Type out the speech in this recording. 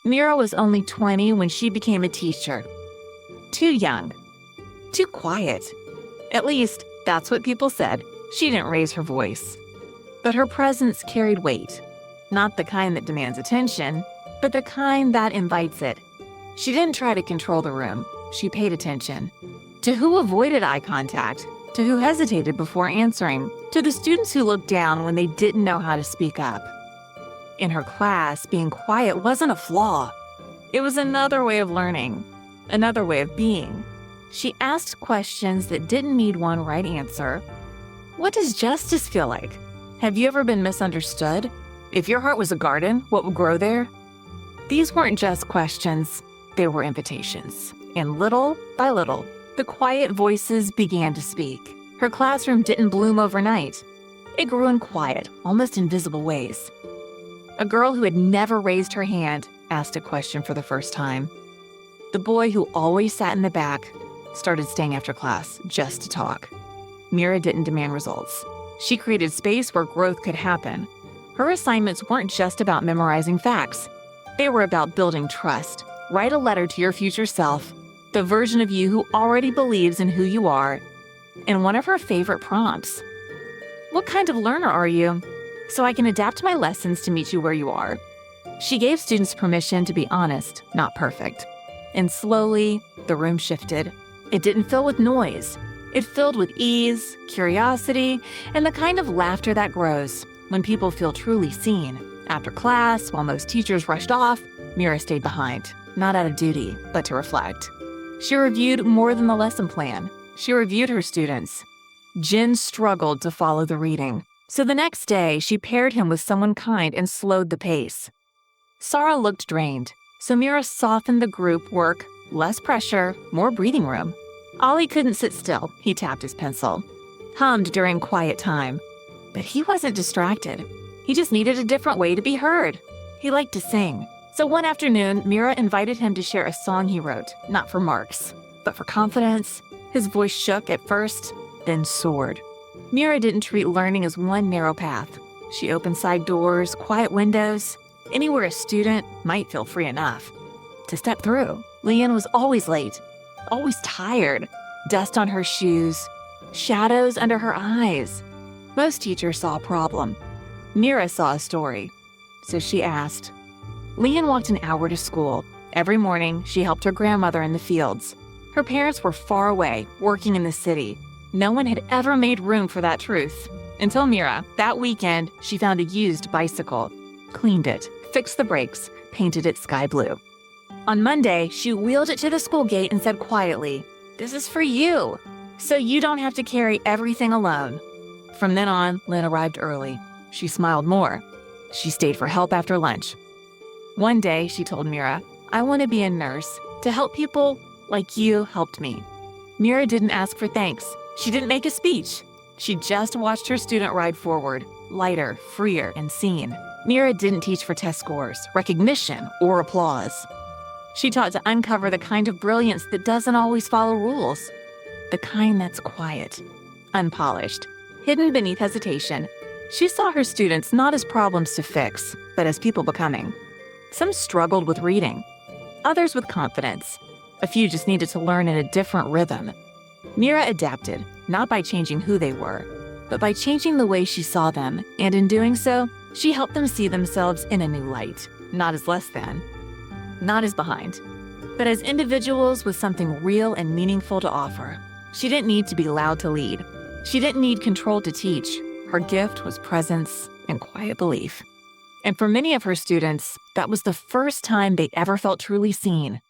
Mira was only 20 when she became a teacher. Too young. Too quiet. At least, that's what people said. She didn't raise her voice. But her presence carried weight. Not the kind that demands attention, but the kind that invites it. She didn't try to control the room. She paid attention. To who avoided eye contact, to who hesitated before answering, to the students who looked down when they didn't know how to speak up. In her class, being quiet wasn't a flaw. It was another way of learning, another way of being. She asked questions that didn't need one right answer. What does justice feel like? Have you ever been misunderstood? If your heart was a garden, what would grow there? These weren't just questions, they were invitations. And little by little, the quiet voices began to speak. Her classroom didn't bloom overnight. It grew in quiet, almost invisible ways. A girl who had never raised her hand asked a question for the first time. The boy who always sat in the back started staying after class just to talk. Mira didn't demand results. She created space where growth could happen. Her assignments weren't just about memorizing facts. They were about building trust. Write a letter to your future self, the version of you who already believes in who you are. And one of her favorite prompts: what kind of learner are you? So I can adapt my lessons to meet you where you are. She gave students permission to be honest, not perfect. And slowly, the room shifted. It didn't fill with noise. It filled with ease, curiosity, and the kind of laughter that grows when people feel truly seen. After class, while most teachers rushed off, Mira stayed behind, not out of duty, but to reflect. She reviewed more than the lesson plan. She reviewed her students. Jen struggled to follow the reading, so the next day she paired him with someone kind and slowed the pace. Sarah looked drained, so Mira softened the group work, less pressure, more breathing room. Ollie couldn't sit still. He tapped his pencil, hummed during quiet time. But he wasn't distracted. He just needed a different way to be heard. He liked to sing. So one afternoon, Mira invited him to share a song he wrote, not for marks, but for confidence. His voice shook at first, then soared. Mira didn't treat learning as one narrow path. She opened side doors, quiet windows, anywhere a student might feel free enough to step through. Leanne was always late, always tired, dust on her shoes, shadows under her eyes. Most teachers saw a problem. Mira saw a story. So she asked. Leanne walked an hour to school. Every morning, she helped her grandmother in the fields. Her parents were far away, working in the city. No one had ever made room for that truth. Until Mira, that weekend, she found a used bicycle, cleaned it, fixed the brakes, painted it sky blue. On Monday, she wheeled it to the school gate and said quietly, "This is for you, so you don't have to carry everything alone." From then on, Lynn arrived early. She smiled more. She stayed for help after lunch. One day, she told Mira, "I want to be a nurse, to help people like you helped me." Mira didn't ask for thanks. She didn't make a speech. She just watched her student ride forward, lighter, freer, and seen. Mira didn't teach for test scores, recognition, or applause. She taught to uncover the kind of brilliance that doesn't always follow rules. The kind that's quiet, unpolished, hidden beneath hesitation. She saw her students not as problems to fix, but as people becoming. Some struggled with reading, others with confidence. A few just needed to learn in a different rhythm. Mira adapted, not by changing who they were, but by changing the way she saw them, and in doing so, she helped them see themselves in a new light, not as less than, not as behind, but as individuals with something real and meaningful to offer. She didn't need to be loud to lead. She didn't need control to teach. Her gift was presence and quiet belief. And for many of her students, that was the first time they ever felt truly seen.